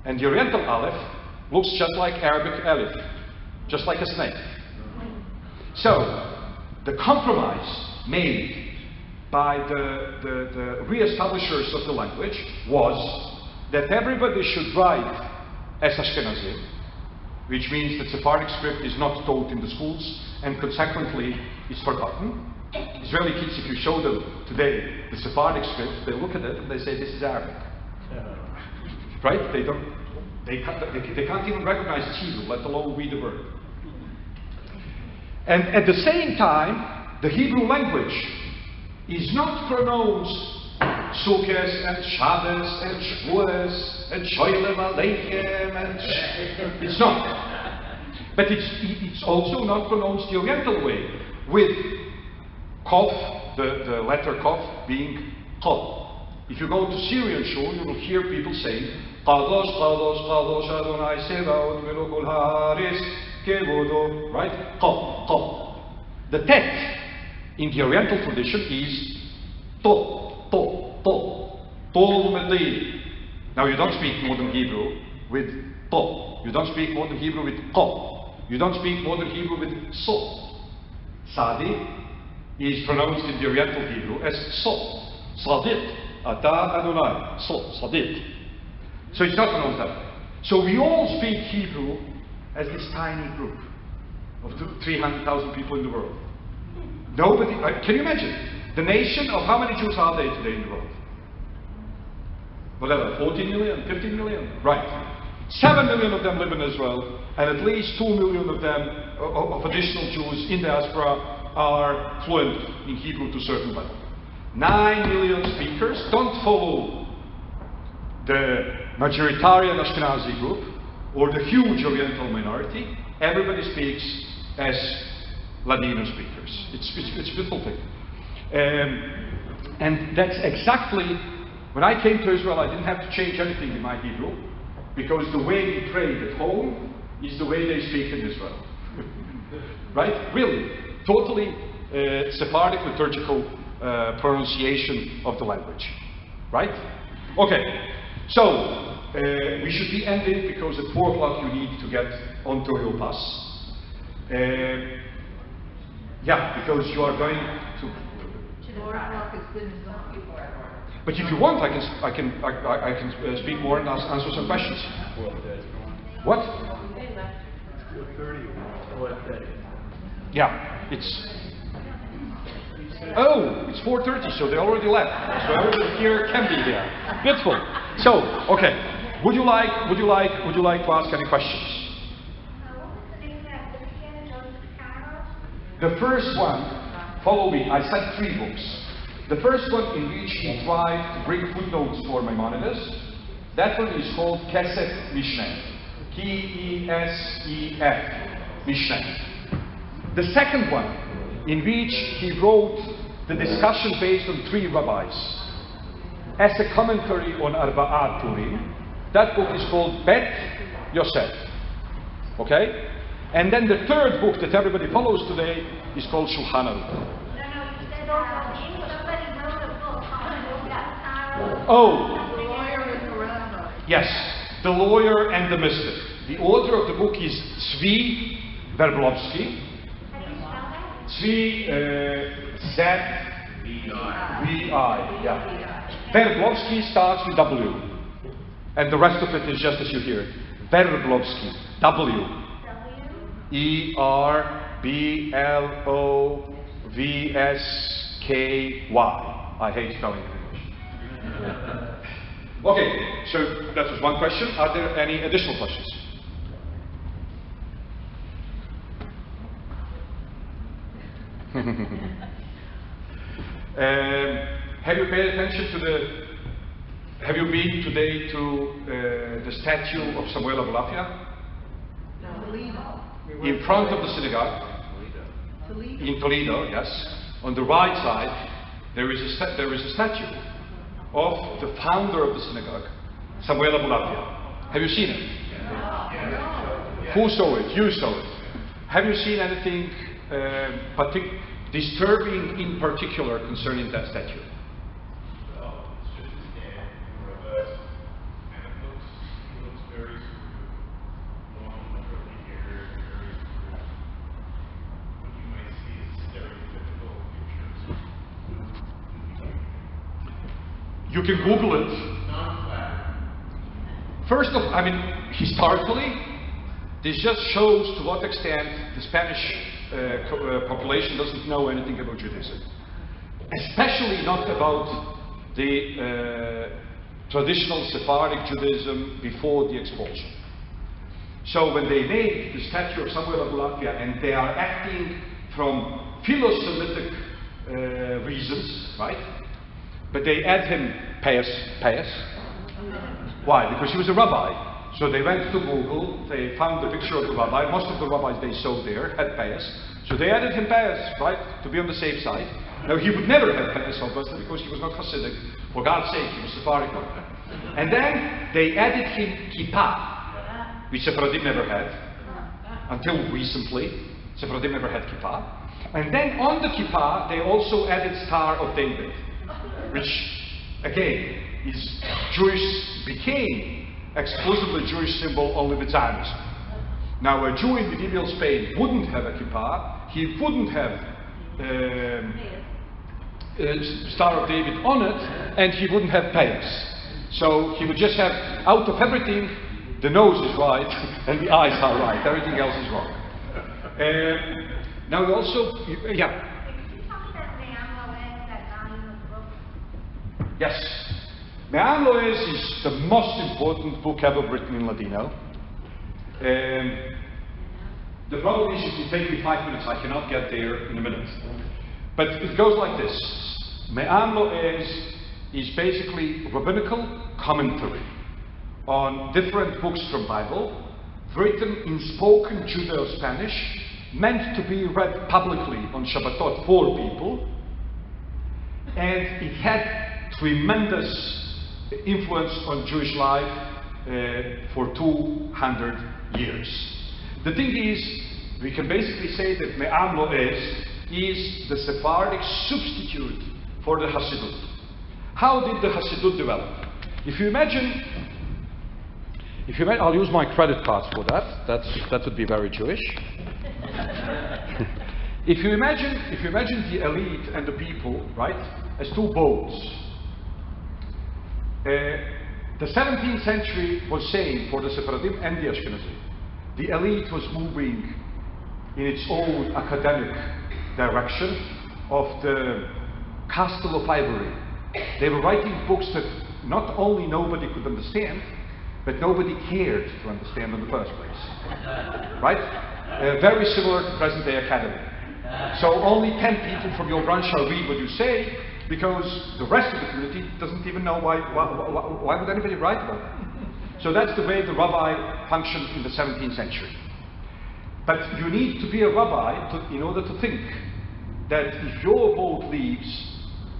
S1: and the Oriental Aleph looks just like Arabic Aleph, just like a snake. So, the compromise made by the re-establishers of the language was that everybody should write as Ashkenazim, which means that Sephardic script is not taught in the schools and consequently is forgotten. Israeli kids, if you show them today the Sephardic script, they look at it and they say this is Arabic. Right? They can't even recognize Hebrew, let alone read the word. And at the same time, the Hebrew language is not pronounced Sukkos and Shabbos and Shavuos and Shoylem Aleichem and it's not. But it's also not pronounced the Oriental way, with Kof, the letter Kof, being Kof. If you go to Syrian shul, you will hear people saying Kadosh, Kadosh, Kadosh Adonai Sevaot Melokol Haaretz Kevodo, right? Kof, Kof. The tet in the Oriental tradition is To. Now you don't speak modern Hebrew with To. You don't speak modern Hebrew with Ko. You don't speak modern Hebrew with So. Sadi is pronounced in the Oriental Hebrew as So. Sadiq. Ata Adonai. So. Sadiq. So it's not pronounced that way. So we all speak Hebrew as this tiny group of 300,000 people in the world. Nobody, can you imagine? The nation of how many Jews are there today in the world? Whatever, 14 million, 15 million? Right. 7 million of them live in Israel, and at least 2 million of them, of additional Jews in diaspora, are fluent in Hebrew to a certain level. 9 million speakers don't follow the majoritarian Ashkenazi group, or the huge Oriental minority. Everybody speaks as Ladino speakers. It's a beautiful thing. And that's exactly, when I came to Israel, I didn't have to change anything in my Hebrew, because the way we prayed at home is the way they speak in Israel. Right? Really. Totally Sephardic liturgical pronunciation of the language. Right? Okay. So, we should be ending because at 4 o'clock you need to get onto your bus. Yeah, because you are going to.
S2: 4 o'clock is good enough.
S1: But if you want, I can speak more and answer some questions. What?
S4: 4:30 or 4:30.
S1: Yeah, it's. Oh, it's 4:30, so they already left. So everybody here can be there. Beautiful. So, okay. Would you like to ask any questions? The first one, follow me, I said 3 books. The first one in which he tried to bring footnotes for Maimonides, that one is called Kesef Mishneh. K-E-S-E-F, Mishneh. The second one, in which he wrote the discussion based on 3 rabbis, as a commentary on Arba'at Turim, that book is called Bet Yosef. Okay? And then the third book that everybody follows today is called Shulchan Aruch. Oh,
S2: The lawyer and the rabbi.
S1: yes, the lawyer and the mystic. The author of the book is Tzvi Verblovsky. Tzvi Z-V-I, yeah. Verblovsky starts with W. And the rest of it is just as you hear it. Verblovsky, W. E-R-B-L-O-V-S-K-Y. I hate spelling in English. Okay, so that was one question. Are there any additional questions? Have you paid attention to have you been today to the statue of Samuel Abulafia?
S2: Toledo.
S1: In front of the synagogue,
S2: Toledo.
S1: in Toledo, yes. On the right side, there is a statue of the founder of the synagogue, Samuel Abulafia. Have you seen it? Who saw it? You saw it. Have you seen anything disturbing in particular concerning that statue?
S5: It's just a stand in reverse, and it looks very sort of long, curly hair, very sort of what you might see as stereotypical pictures.
S1: You can Google it.
S5: Non-flat.
S1: First of, I mean, historically, this just shows to what extent the Spanish population doesn't know anything about Judaism. Especially not about the traditional Sephardic Judaism before the expulsion. So when they made the statue of Samuel Abulafia and they are acting from philo-Semitic reasons, right? But they add him Pius. Why? Because he was a rabbi. So they went to Google, they found the picture of the rabbi. Most of the rabbis they saw there had Pius. So they added him Pius, right? To be on the safe side. Now he would never have Pius, obviously, because he was not Hasidic. For God's sake, he was Sephardic. And then they added him Kippah, which Sephardim never had. Until recently, Sephardim never had Kippah. And then on the Kippah, they also added Star of David, which, again, is became exclusively Jewish symbol only with Zionism. Now, a Jew in medieval Spain wouldn't have a kippah, he wouldn't have Star of David on it, and he wouldn't have Pius. So he would just have, out of everything, the nose is right and the eyes are right. Everything else is wrong. Now, also, yeah. Yes. Me'am Loez is the most important book ever written in Ladino. The problem is, it will take me 5 minutes. I cannot get there in a minute. But it goes like this. Me'am Loez is basically rabbinical commentary on different books from Bible, written in spoken Judeo-Spanish, meant to be read publicly on Shabbatot for people, and it had tremendous influence on Jewish life for 200 years. The thing is, we can basically say that Me'am Loez is the Sephardic substitute for the Hasidut. How did the Hasidut develop? If you imagine, I'll use my credit cards for that. That would be very Jewish. If you imagine the elite and the people, right, as two boats. The 17th century was saying for the Sephardim and the Ashkenazim, the elite was moving in its own academic direction of the castle of ivory. They were writing books that not only nobody could understand, but nobody cared to understand in the first place. Right? Very similar to present-day academy. So only 10 people from your branch shall read what you say, because the rest of the community doesn't even know why would anybody write about it. So that's the way the rabbi functioned in the 17th century. But you need to be a rabbi in order to think that if your boat leaves,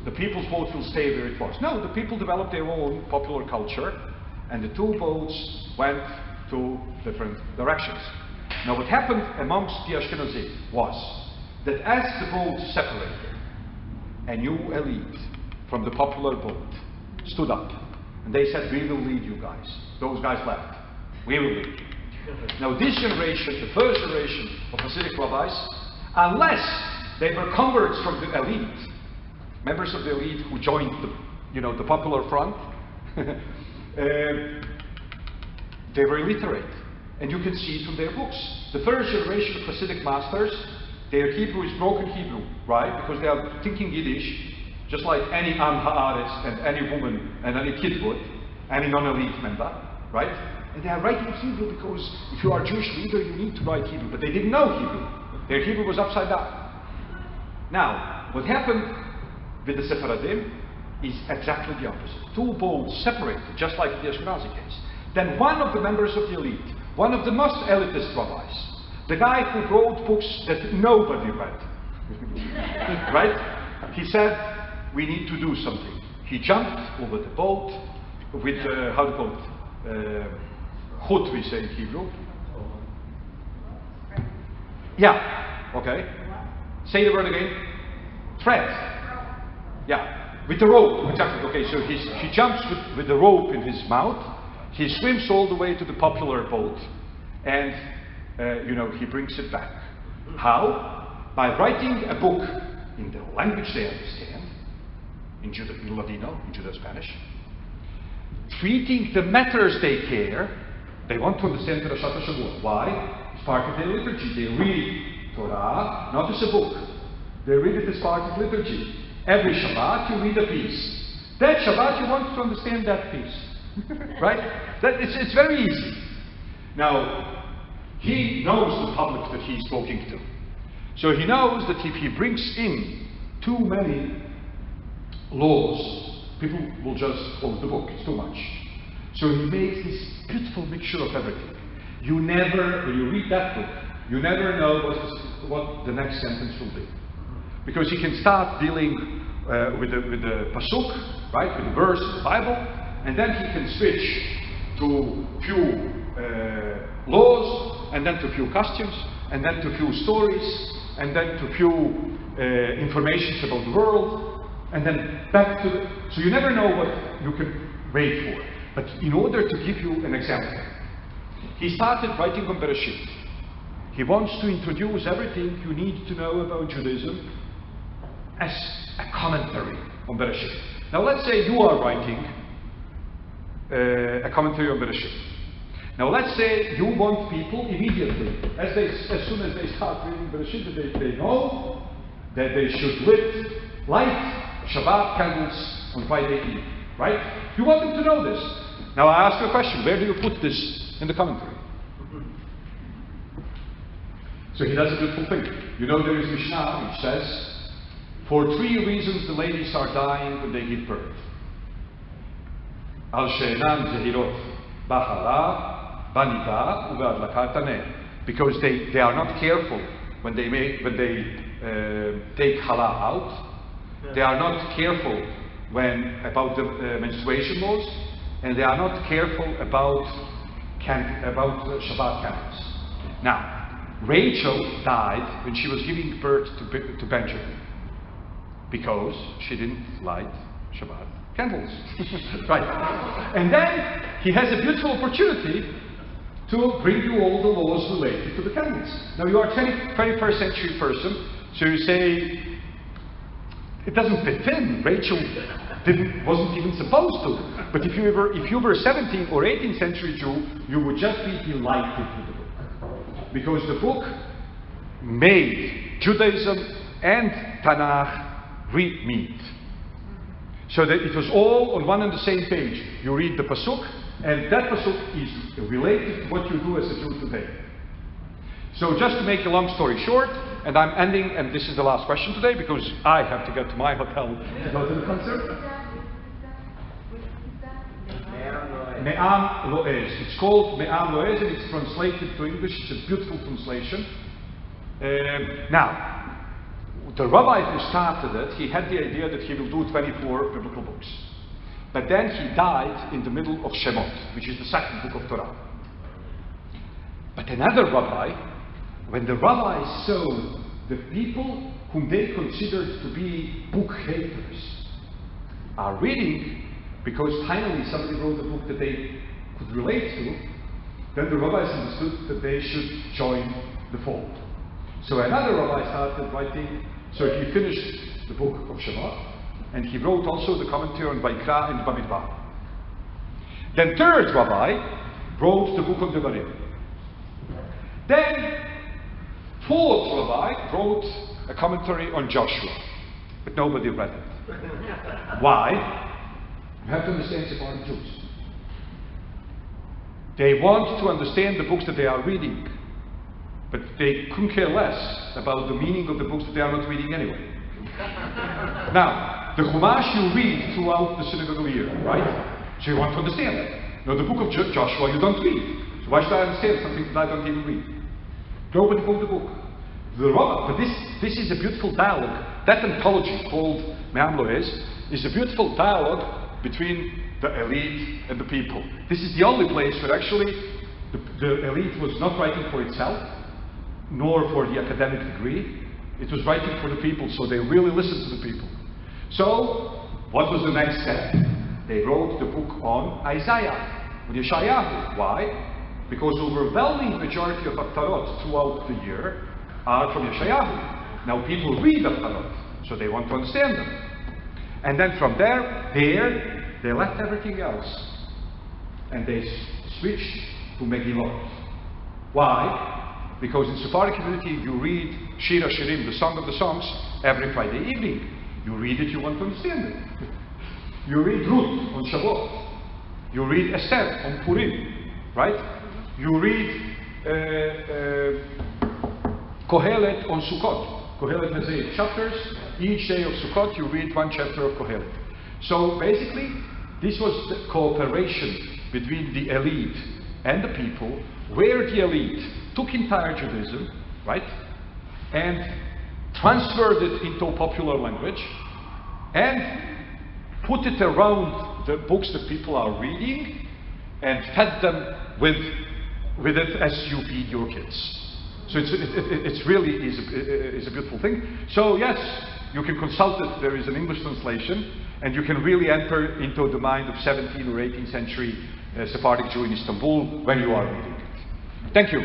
S1: the people's boat will stay where it was. No, the people developed their own popular culture, and the two boats went to different directions. Now what happened amongst the Ashkenazim was that as the boat separated, a new elite from the popular boat stood up and they said, we will lead you guys. Those guys left. We will lead you. Now this generation, the first generation of Hasidic rabbis, unless they were converts from the elite, members of the elite who joined the popular front, they were illiterate. And you can see it from their books. The first generation of Hasidic masters, their Hebrew is broken Hebrew, right? Because they are thinking Yiddish, just like any Am Haaretz and any woman and any kid would, any non-elite member, right? And they are writing Hebrew because if you are a Jewish leader, you need to write Hebrew. But they didn't know Hebrew. Their Hebrew was upside down. Now, what happened with the Sephardim is exactly the opposite. Two boats separated, just like the Ashkenazi case. Then one of the members of the elite, one of the most elitist rabbis, the guy who wrote books that nobody read, right? He said, we need to do something. He jumped over the boat with, how do you call it? Chut, we say in Hebrew. Yeah, okay. Say the word again. Thread. Yeah, with the rope, exactly. Okay, so he jumps with the rope in his mouth. He swims all the way to the popular boat, and he brings it back. How? By writing a book in the language they understand, in Ladino, in Judo-Spanish, treating the matters they care. They want to understand Parashat HaShavua. Why? It's part of their liturgy. They read Torah, not as a book. They read it as part of liturgy. Every Shabbat you read a piece. That Shabbat you want to understand that piece. Right? It's very easy. Now, he knows the public that he's talking to. So he knows that if he brings in too many laws, people will just close the book. It's too much. So he makes this beautiful mixture of everything. When you read that book, you never know what the next sentence will be. Because he can start dealing with the pasuk, right, with the verse of the Bible, and then he can switch to few laws, and then to few costumes, and then to few stories, and then to few informations about the world, and then back to so you never know what you can wait for. But in order to give you an example, he started writing on Bereshit. He wants to introduce everything you need to know about Judaism as a commentary on Bereshit. Now let's say you are writing a commentary on Bereshit. Now let's say you want people immediately, as soon as they start reading Bereshit, they know that they should light Shabbat candles on Friday Eve, right? You want them to know this. Now I ask you a question, where do you put this in the commentary? So he does a beautiful thing. You know there is Mishnah which says, for 3 reasons the ladies are dying when they give birth. Al she'enam zehirot b'halav, b'nida, u'b'adlakat haneh. Because they are not careful when they take halal out. They are not careful about the menstruation laws, and they are not careful about Shabbat candles. Now, Rachel died when she was giving birth to Benjamin because she didn't light Shabbat candles. Right. And then he has a beautiful opportunity to bring you all the laws related to the candles. Now you are a 21st century person, so you say, it doesn't fit in. Rachel wasn't even supposed to. But if you were a 17th or 18th century Jew, you would just be delighted with the book. Because the book made Judaism and Tanakh meet. So that it was all on one and the same page. You read the pasuk, and that pasuk is related to what you do as a Jew today. So just to make a long story short, and I'm ending, and this is the last question today, because I have to get to my hotel to go to the concert. Me'am Lo'ez. It's called Me'am Lo'ez, and it's translated to English. It's a beautiful translation. Now, the rabbi who started it, he had the idea that he will do 24 biblical books. But then he died in the middle of Shemot, which is the second book of Torah. But another rabbi, when the rabbis saw the people whom they considered to be book haters are reading, because finally somebody wrote a book that they could relate to, then the rabbis understood that they should join the fold. So another rabbi started writing, so he finished the book of Shabbat, and he wrote also the commentary on Vaikra and Bamidbar. Then third rabbi wrote the book of Devarim. Then fourth rabbi wrote a commentary on Joshua, but nobody read it. Why? You have to understand Sephardic Jews. They want to understand the books that they are reading, but they couldn't care less about the meaning of the books that they are not reading anyway. Now, the Chumash you read throughout the synagogue year, right? So you want to understand that. Now, the book of Joshua you don't read. So why should I understand something that I don't even read? Nobody wrote the book. But this is a beautiful dialogue. That anthology called Me'am Loez is a beautiful dialogue between the elite and the people. This is the only place where actually the elite was not writing for itself, nor for the academic degree. It was writing for the people, so they really listened to the people. So, what was the next step? They wrote the book on Isaiah, on Yeshayahu. Why? Because overwhelming majority of Haftarot throughout the year are from Yeshayahu. Now people read Haftarot, so they want to understand them. And then from there, they left everything else. And they switched to Megillot. Why? Because in Sephardic community you read Shir HaShirim, the Song of the Songs, every Friday evening. You read it, you want to understand it. You read Ruth on Shabbat. You read Esther on Purim, right? You read Kohelet on Sukkot. Kohelet has 8 chapters. Each day of Sukkot you read one chapter of Kohelet. So basically, this was the cooperation between the elite and the people, where the elite took entire Judaism, right, and transferred it into a popular language, and put it around the books that people are reading, and fed them with it as you feed your kids. So it's really is a beautiful thing. So yes, you can consult it. There is an English translation, and you can really enter into the mind of 17th or 18th century Sephardic Jew in Istanbul when you are reading it. Thank you.